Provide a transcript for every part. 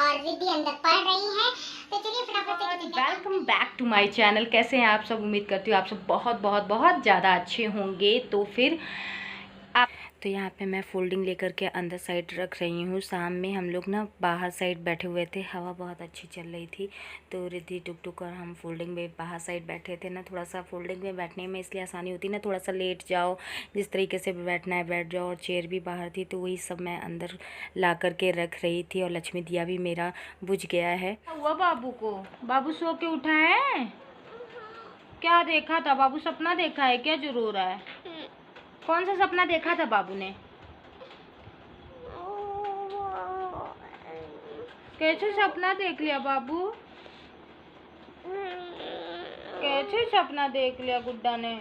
और रिद्धि अंदर पढ़ रही है। तो चलिए फटाफट से welcome back to my channel. कैसे हैं आप सब? उम्मीद करती हूँ आप सब बहुत बहुत बहुत ज़्यादा अच्छे होंगे। तो फिर आप तो यहाँ पे मैं फोल्डिंग लेकर के अंदर साइड रख रही हूँ। शाम में हम लोग ना बाहर साइड बैठे हुए थे, हवा बहुत अच्छी चल रही थी। तो रिद्धि टुक टुक और हम फोल्डिंग में बाहर साइड बैठे थे ना। थोड़ा सा फोल्डिंग में बैठने में इसलिए आसानी होती ना, थोड़ा सा लेट जाओ, जिस तरीके से बैठना है बैठ जाओ। और चेयर भी बाहर थी तो वही सब मैं अंदर ला करके रख रही थी। और लक्ष्मी दिया भी मेरा बुझ गया है। हुआ बाबू को? बाबू सो के उठा है? क्या देखा था बाबू? सपना देखा है क्या? जरूर है। कौन सा सपना देखा था बाबू ने? कैसे सपना देख लिया बाबू? कैसे सपना देख लिया गुड्डा ने?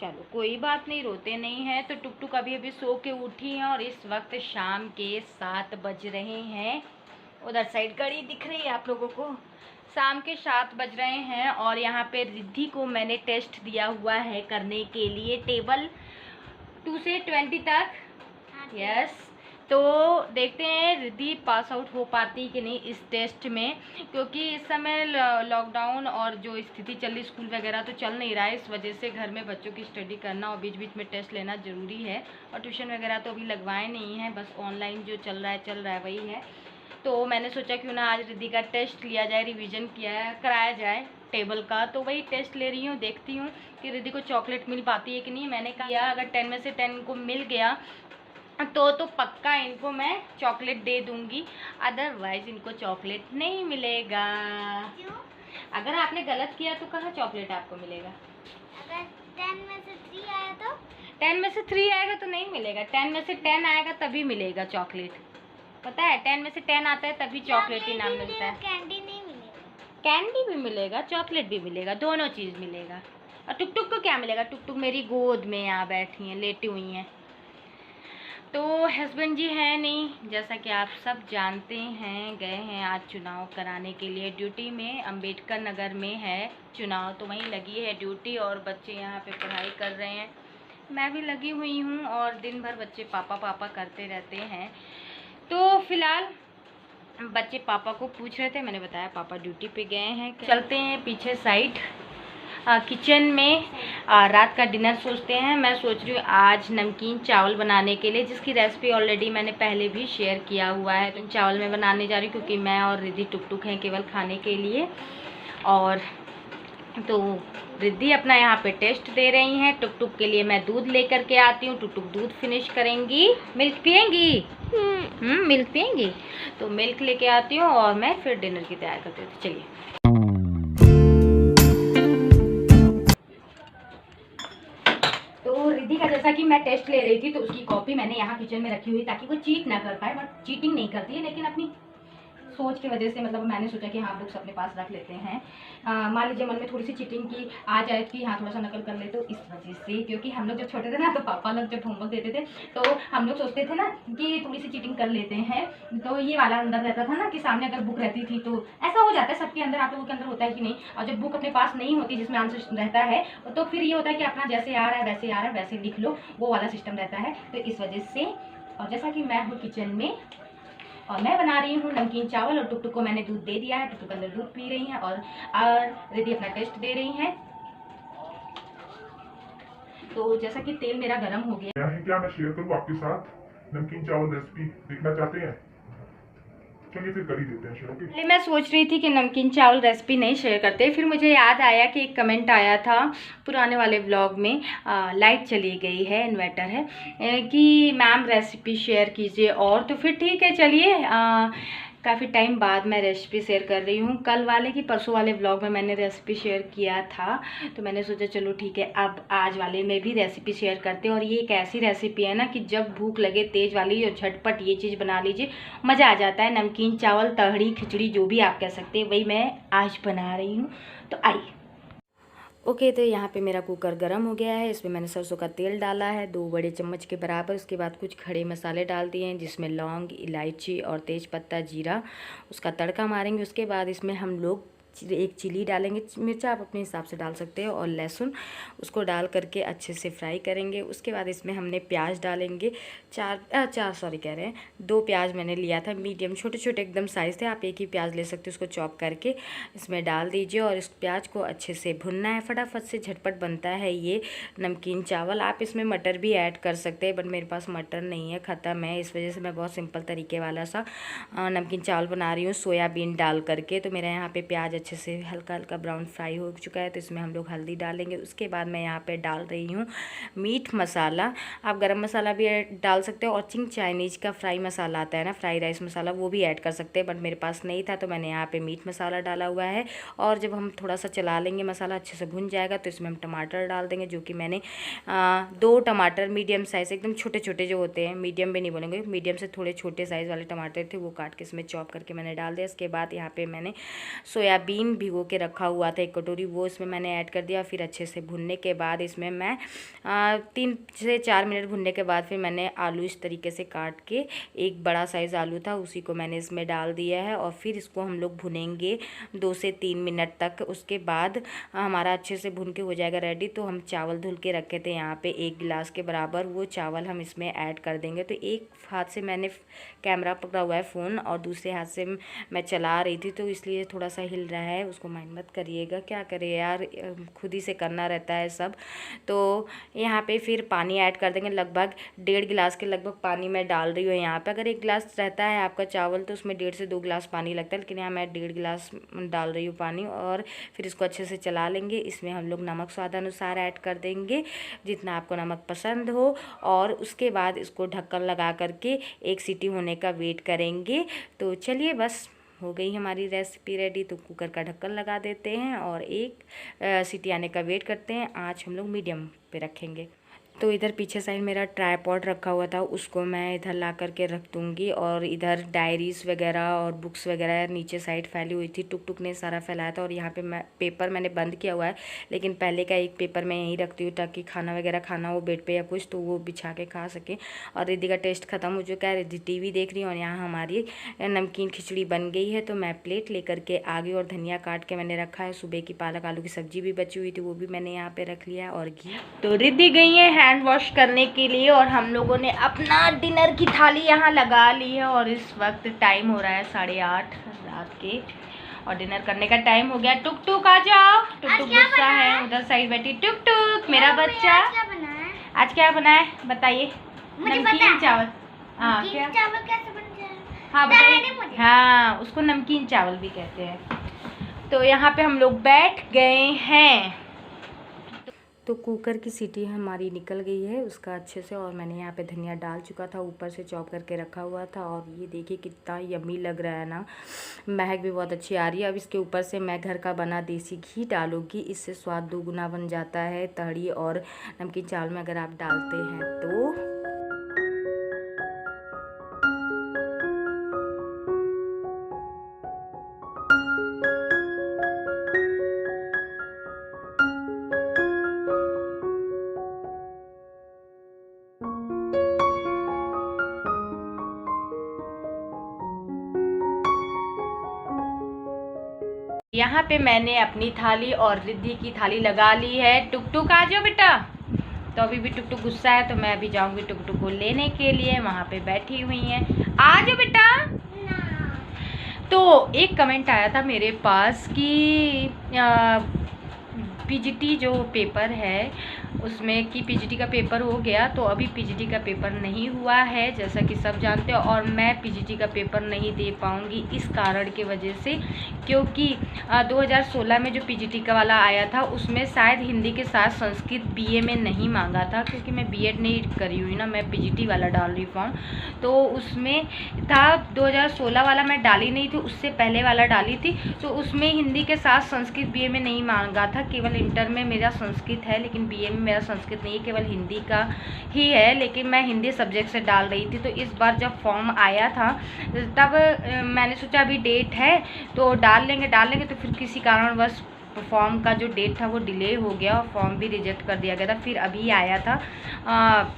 चलो कोई बात नहीं, रोते नहीं हैं। तो टुक टुक अभी अभी सो के उठी हैं और इस वक्त शाम के 7 बज रहे हैं। उधर साइड घड़ी दिख रही है आप लोगों को? शाम के 7 बज रहे हैं और यहाँ पे रिद्धि को मैंने टेस्ट दिया हुआ है करने के लिए, टेबल 2 से 20 तक। यस। तो देखते हैं रिद्धि पास आउट हो पाती कि नहीं इस टेस्ट में, क्योंकि इस समय लॉकडाउन और जो स्थिति चल रही, स्कूल वगैरह तो चल नहीं रहा है। इस वजह से घर में बच्चों की स्टडी करना और बीच बीच में टेस्ट लेना ज़रूरी है। और ट्यूशन वगैरह तो अभी लगवाए नहीं हैं, बस ऑनलाइन जो चल रहा है वही है। तो मैंने सोचा क्यों ना आज रिद्धि का टेस्ट लिया जाए, रिवीजन कराया जाए टेबल का। तो वही टेस्ट ले रही हूँ, देखती हूँ कि रिद्धि को चॉकलेट मिल पाती है कि नहीं। मैंने कहा अगर 10 में से 10 को मिल गया तो पक्का इनको मैं चॉकलेट दे दूंगी, अदरवाइज इनको चॉकलेट नहीं मिलेगा। क्यों? अगर आपने गलत किया तो कहाँ चॉकलेट आपको मिलेगा? अगर 10 में से 3 आया तो? 10 में से 3 आएगा तो नहीं मिलेगा, 10 में से 10 आएगा तभी मिलेगा चॉकलेट। पता है 10 में से 10 आता है तभी चॉकलेट इनाम मिलता है। कैंडी नहीं मिलेगा? कैंडी भी मिलेगा, चॉकलेट भी मिलेगा, दोनों चीज़ मिलेगा। और टुक टुक को क्या मिलेगा? टुक टुक मेरी गोद में यहाँ बैठी हैं, लेटी हुई हैं। तो हस्बैंड जी हैं नहीं, जैसा कि आप सब जानते हैं, गए हैं आज चुनाव कराने के लिए ड्यूटी में। अंबेडकर नगर में है चुनाव, तो वहीं लगी है ड्यूटी और बच्चे यहाँ पे पढ़ाई कर रहे हैं। मैं भी लगी हुई हूँ और दिन भर बच्चे पापा पापा करते रहते हैं। तो फिलहाल बच्चे पापा को पूछ रहे थे, मैंने बताया पापा ड्यूटी पे गए हैं। चलते हैं पीछे साइड किचन में रात का डिनर सोचते हैं। मैं सोच रही हूँ आज नमकीन चावल बनाने के लिए, जिसकी रेसिपी ऑलरेडी मैंने पहले भी शेयर किया हुआ है। तो चावल मैं बनाने जा रही हूँ क्योंकि मैं और रिद्धि टुक टुक हैं केवल खाने के लिए। और तो रिद्धि अपना यहाँ पे टेस्ट दे रही हैं, टुक टुक के लिए मैं दूध लेकर के आती हूँ। टुक टुक दूध फिनिश करेंगी। मिल्क पियेंगी? मिल्क पियेंगी तो मिल्क लेके आती हूँ और मैं फिर डिनर की तैयारी करती हूँ। चलिए। तो रिद्धि का जैसा कि मैं टेस्ट ले रही थी तो उसकी कॉपी मैंने यहाँ किचन में रखी हुई ताकि वो चीट ना कर पाए। बट चीटिंग नहीं करती है, लेकिन अपनी सोच की वजह से मतलब मैंने सोचा कि हाँ बुक्स अपने पास रख लेते हैं। मान लीजिए मन में थोड़ी सी चीटिंग की आ जाए कि हाँ थोड़ा सा नकल कर ले, तो इस वजह से, क्योंकि हम लोग जब छोटे थे ना तो पापा लोग जब होमवर्क देते थे तो हम लोग सोचते थे ना कि थोड़ी सी चीटिंग कर लेते हैं। तो ये वाला अंदर रहता था ना कि सामने अगर बुक रहती थी तो ऐसा हो जाता है सबके अंदर, आप लोगों के अंदर होता है कि नहीं। और जब बुक अपने पास नहीं होती जिसमें आंसर रहता है तो फिर ये होता है कि अपना जैसे आ रहा है वैसे आ रहा है वैसे लिख लो, वो वाला सिस्टम रहता है। तो इस वजह से, और जैसा कि मैं हूँ किचन में और मैं बना रही हूँ नमकीन चावल और टुक टुक को मैंने दूध दे दिया है। टुक टुक अंदर दूध पी रही हैं और रिद्धि अपना टेस्ट दे रही हैं। तो जैसा कि तेल मेरा गर्म हो गया है, क्या मैं शेयर करूँ आपके साथ नमकीन चावल रेसिपी? देखना चाहते हैं? चलिए फिर कर ही देते हैं शेयर। पहले मैं सोच रही थी कि नमकीन चावल रेसिपी नहीं शेयर करते, फिर मुझे याद आया कि एक कमेंट आया था पुराने वाले व्लॉग में, लाइट चली गई है, इन्वर्टर है, कि मैम रेसिपी शेयर कीजिए। और तो फिर ठीक है, चलिए काफ़ी टाइम बाद मैं रेसिपी शेयर कर रही हूँ। कल वाले की परसों वाले व्लॉग में मैंने रेसिपी शेयर किया था, तो मैंने सोचा चलो ठीक है अब आज वाले में भी रेसिपी शेयर करते हैं। और ये एक ऐसी रेसिपी है ना कि जब भूख लगे तेज़ वाली और झटपट ये चीज़ बना लीजिए, मज़ा आ जाता है। नमकीन चावल, तहड़ी, खिचड़ी, जो भी आप कह सकते हैं, वही मैं आज बना रही हूँ। तो आइए। ओके, तो यहाँ पे मेरा कुकर गर्म हो गया है। इसमें मैंने सरसों का तेल डाला है 2 बड़े चम्मच के बराबर। उसके बाद कुछ खड़े मसाले डाल दिए हैं जिसमें लौंग, इलायची और तेज़ पत्ता, जीरा, उसका तड़का मारेंगे। उसके बाद इसमें हम लोग एक चिली डालेंगे, मिर्चा आप अपने हिसाब से डाल सकते हो, और लहसुन, उसको डाल करके अच्छे से फ्राई करेंगे। उसके बाद इसमें हमने प्याज डालेंगे, 2 प्याज मैंने लिया था, मीडियम छोटे छोटे एकदम साइज़ थे, आप एक ही प्याज ले सकते हो, उसको चॉप करके इसमें डाल दीजिए और इस प्याज को अच्छे से भुनना है। फटाफट से झटपट बनता है ये नमकीन चावल। आप इसमें मटर भी ऐड कर सकते हैं, बट मेरे पास मटर नहीं है, ख़त्म है, इस वजह से मैं बहुत सिंपल तरीके वाला सा नमकीन चावल बना रही हूँ सोयाबीन डाल करके। तो मेरा यहाँ पे प्याज अच्छे से हल्का हल्का ब्राउन फ्राई हो चुका है, तो इसमें हम लोग हल्दी डालेंगे। उसके बाद मैं यहाँ पे डाल रही हूँ मीट मसाला, आप गरम मसाला भी डाल सकते हो, और चिंग चाइनीज़ का फ्राई मसाला आता है ना, फ्राई राइस मसाला, वो भी ऐड कर सकते हैं, बट मेरे पास नहीं था तो मैंने यहाँ पे मीट मसाला डाला हुआ है। और जब हम थोड़ा सा चला लेंगे, मसाला अच्छे से भुन जाएगा, तो इसमें हम टमाटर डाल देंगे, जो कि मैंने 2 टमाटर मीडियम साइज़, एकदम छोटे छोटे जो होते हैं, मीडियम भी नहीं बोलेंगे, मीडियम से थोड़े छोटे साइज़ वाले टमाटर थे, वो काट के इसमें चॉप करके मैंने डाल दिया। इसके बाद यहाँ पे मैंने सोयाबीन भिगो के रखा हुआ था 1 कटोरी, वो इसमें मैंने ऐड कर दिया। फिर अच्छे से भुनने के बाद इसमें मैं 3 से 4 मिनट भुनने के बाद फिर मैंने आलू इस तरीके से काट के, एक बड़ा साइज़ आलू था, उसी को मैंने इसमें डाल दिया है, और फिर इसको हम लोग भुनेंगे 2 से 3 मिनट तक। उसके बाद हमारा अच्छे से भुन के हो जाएगा रेडी। तो हम चावल धुल के रखे थे यहाँ पे 1 गिलास के बराबर, वो चावल हम इसमें ऐड कर देंगे। तो एक हाथ से मैंने कैमरा पकड़ा हुआ है फ़ोन, और दूसरे हाथ से मैं चला रही थी, तो इसलिए थोड़ा सा हिल रहा है, उसको माइंड मत करिएगा, क्या करें यार, खुद ही से करना रहता है सब। तो यहाँ पे फिर पानी ऐड कर देंगे, लगभग 1.5 गिलास के लगभग पानी मैं डाल रही हूँ यहाँ पे। अगर 1 गिलास रहता है आपका चावल तो उसमें 1.5 से 2 गिलास पानी लगता है, लेकिन यहाँ मैं 1.5 गिलास डाल रही हूँ पानी। और फिर इसको अच्छे से चला लेंगे। इसमें हम लोग नमक स्वादानुसार ऐड कर देंगे, जितना आपको नमक पसंद हो, और उसके बाद इसको ढक्कन लगा करके 1 सीटी होने का वेट करेंगे। तो चलिए, बस हो गई हमारी रेसिपी रेडी। तो कुकर का ढक्कन लगा देते हैं और 1 सीटी आने का वेट करते हैं। आँच हम लोग मीडियम पे रखेंगे। तो इधर पीछे साइड मेरा ट्राइपॉड रखा हुआ था, उसको मैं इधर ला करके रख दूँगी, और इधर डायरीज़ वगैरह और बुक्स वगैरह नीचे साइड फैली हुई थी, टुक टुक ने सारा फैलाया था। और यहाँ पे मैं पेपर मैंने बंद किया हुआ है, लेकिन पहले का एक पेपर मैं यहीं रखती हूँ, ताकि खाना वगैरह खाना हो बेड पे या कुछ, तो वो बिछा के खा सके। और रिद्धि का टेस्ट ख़त्म हो चुका है, रिद्धि TV देख रही हूँ, और यहाँ हमारी नमकीन खिचड़ी बन गई है। तो मैं प्लेट लेकर के आ गई, और धनिया काट के मैंने रखा है। सुबह की पालक आलू की सब्जी भी बची हुई थी, वो भी मैंने यहाँ पे रख लिया, और घी। तो रिद्धि गई है हैंड वॉश करने के लिए, और हम लोगों ने अपना डिनर की थाली यहाँ लगा ली है, और इस वक्त टाइम हो रहा है 8:30 रात के, और डिनर करने का टाइम हो गया। टुक टुक आ जाओ, टुक टुक गुस्सा है, उधर साइड बैठी। टुक टुक मेरा बच्चा, आज क्या बना है बताइए? नमकीन चावल। हाँ, क्या चावल कैसे बन जाए? हाँ बताइए। हाँ, उसको नमकीन चावल भी कहते हैं। तो यहाँ पे हम लोग बैठ गए हैं। तो कुकर की सीटी हमारी निकल गई है उसका अच्छे से, और मैंने यहाँ पे धनिया डाल चुका था, ऊपर से चॉप करके रखा हुआ था। और ये देखिए कितना यम्मी लग रहा है ना, महक भी बहुत अच्छी आ रही है। अब इसके ऊपर से मैं घर का बना देसी घी डालूंगी, इससे स्वाद दोगुना बन जाता है तड़ी और नमकीन चावल में अगर आप डालते हैं तो। यहाँ पे मैंने अपनी थाली और रिद्धि की थाली लगा ली है। टुक टुक आ जाओ बेटा। तो अभी भी टुक टुक गुस्सा है, तो मैं अभी जाऊंगी टुक टुक को लेने के लिए, वहाँ पे बैठी हुई हैं। आ जाओ बेटा। तो एक कमेंट आया था मेरे पास कि पीजीटी जो पेपर है उसमें कि पीजीटी का पेपर हो गया, तो अभी पीजीटी का पेपर नहीं हुआ है जैसा कि सब जानते हो, और मैं पीजीटी का पेपर नहीं दे पाऊंगी इस कारण की वजह से, क्योंकि 2016 में जो पीजीटी का वाला आया था उसमें शायद हिंदी के साथ संस्कृत बीए में नहीं मांगा था, क्योंकि मैं बीएड नहीं करी हुई ना, मैं पीजीटी वाला डाल रही फॉर्म। तो उसमें था 2016 वाला मैं डाली नहीं थी, उससे पहले वाला डाली थी, तो उसमें हिंदी के साथ संस्कृत बीए में नहीं मांगा था। केवल इंटर में मेरा संस्कृत है, लेकिन बीए में मेरा संस्कृत नहीं है, केवल हिंदी का ही है, लेकिन मैं हिंदी सब्जेक्ट से डाल रही थी। तो इस बार जब फॉर्म आया था तब मैंने सोचा अभी डेट है तो डाल लेंगे, तो फिर किसी कारणवश फॉर्म का जो डेट था वो डिले हो गया और फॉर्म भी रिजेक्ट कर दिया गया था। फिर अभी आया था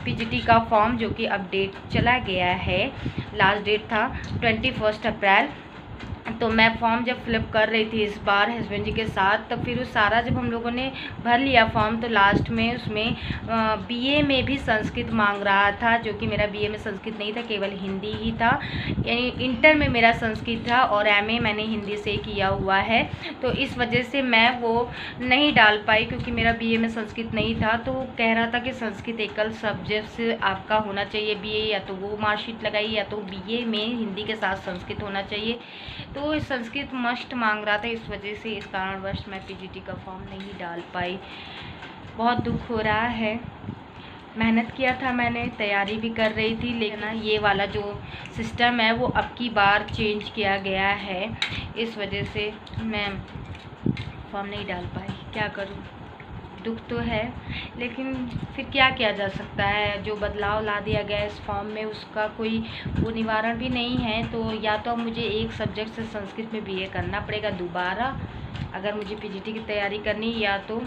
पीजीटी का फॉर्म, जो कि अब डेट चला गया है, लास्ट डेट था 21 अप्रैल। तो मैं फॉर्म जब फिलअप कर रही थी इस बार हस्बैंड जी के साथ, तब फिर उस सारा जब हम लोगों ने भर लिया फॉर्म, तो लास्ट में उसमें बीए में भी संस्कृत मांग रहा था, जो कि मेरा बीए में संस्कृत नहीं था, केवल हिंदी ही था। यानी इंटर में मेरा संस्कृत था और एमए मैंने हिंदी से किया हुआ है। तो इस वजह से मैं वो नहीं डाल पाई, क्योंकि मेरा बीए में संस्कृत नहीं था। तो वो कह रहा था कि संस्कृत एकल सब्जेक्ट से आपका होना चाहिए बीए, या तो वो मार्कशीट लगाइए या तो बीए में हिंदी के साथ संस्कृत होना चाहिए। तो संस्कृत मस्ट मांग रहा था, इस वजह से इस कारणवश मैं पीजीटी का फॉर्म नहीं डाल पाई। बहुत दुख हो रहा है। मेहनत किया था मैंने, तैयारी भी कर रही थी, लेकिन ये वाला जो सिस्टम है वो अब की बार चेंज किया गया है, इस वजह से मैं फॉर्म नहीं डाल पाई। क्या करूँ, दुख तो है, लेकिन फिर क्या किया जा सकता है। जो बदलाव ला दिया गया इस फॉर्म में उसका कोई वो निवारण भी नहीं है। तो या तो अब मुझे एक सब्जेक्ट से संस्कृत में बीए करना पड़ेगा दोबारा, अगर मुझे पीजीटी की तैयारी करनी, या तो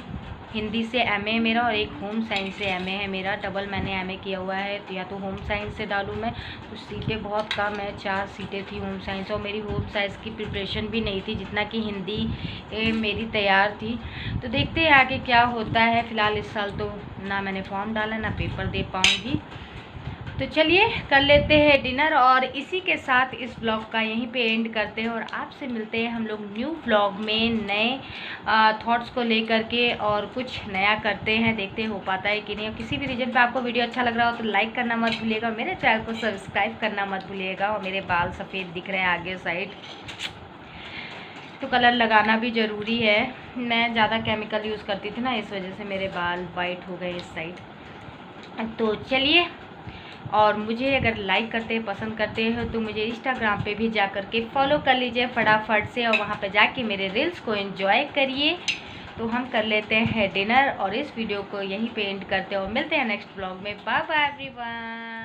हिंदी से एमए मेरा और एक होम साइंस से एमए है मेरा, डबल मैंने एमए किया हुआ है। तो या तो होम साइंस से डालूँ मैं, कुछ सीटें बहुत कम है, 4 सीटें थी होम साइंस, और मेरी होम साइंस की प्रिपरेशन भी नहीं थी जितना कि हिंदी मेरी तैयार थी। तो देखते हैं आगे क्या होता है। फ़िलहाल इस साल तो ना मैंने फॉर्म डाला ना पेपर दे पाऊँगी। तो चलिए कर लेते हैं डिनर, और इसी के साथ इस ब्लॉग का यहीं पे एंड करते हैं, और आपसे मिलते हैं हम लोग न्यू ब्लॉग में नए थॉट्स को लेकर के, और कुछ नया करते हैं, देखते हैं हो पाता है कि नहीं। और किसी भी रीजन पे आपको वीडियो अच्छा लग रहा हो तो लाइक करना मत भूलिएगा, और मेरे चैनल को सब्सक्राइब करना मत भूलिएगा। और मेरे बाल सफ़ेद दिख रहे हैं आगे साइड, तो कलर लगाना भी ज़रूरी है। मैं ज़्यादा केमिकल यूज़ करती थी ना, इस वजह से मेरे बाल वाइट हो गए इस साइड। तो चलिए, और मुझे अगर लाइक करते पसंद करते हो तो मुझे इंस्टाग्राम पे भी जा कर के फॉलो कर लीजिए फटाफट से, और वहाँ पे जाके मेरे रील्स को एंजॉय करिए। तो हम कर लेते हैं डिनर, और इस वीडियो को यहीं पे एंड करते हैं, और मिलते हैं नेक्स्ट ब्लॉग में। Bye bye everyone.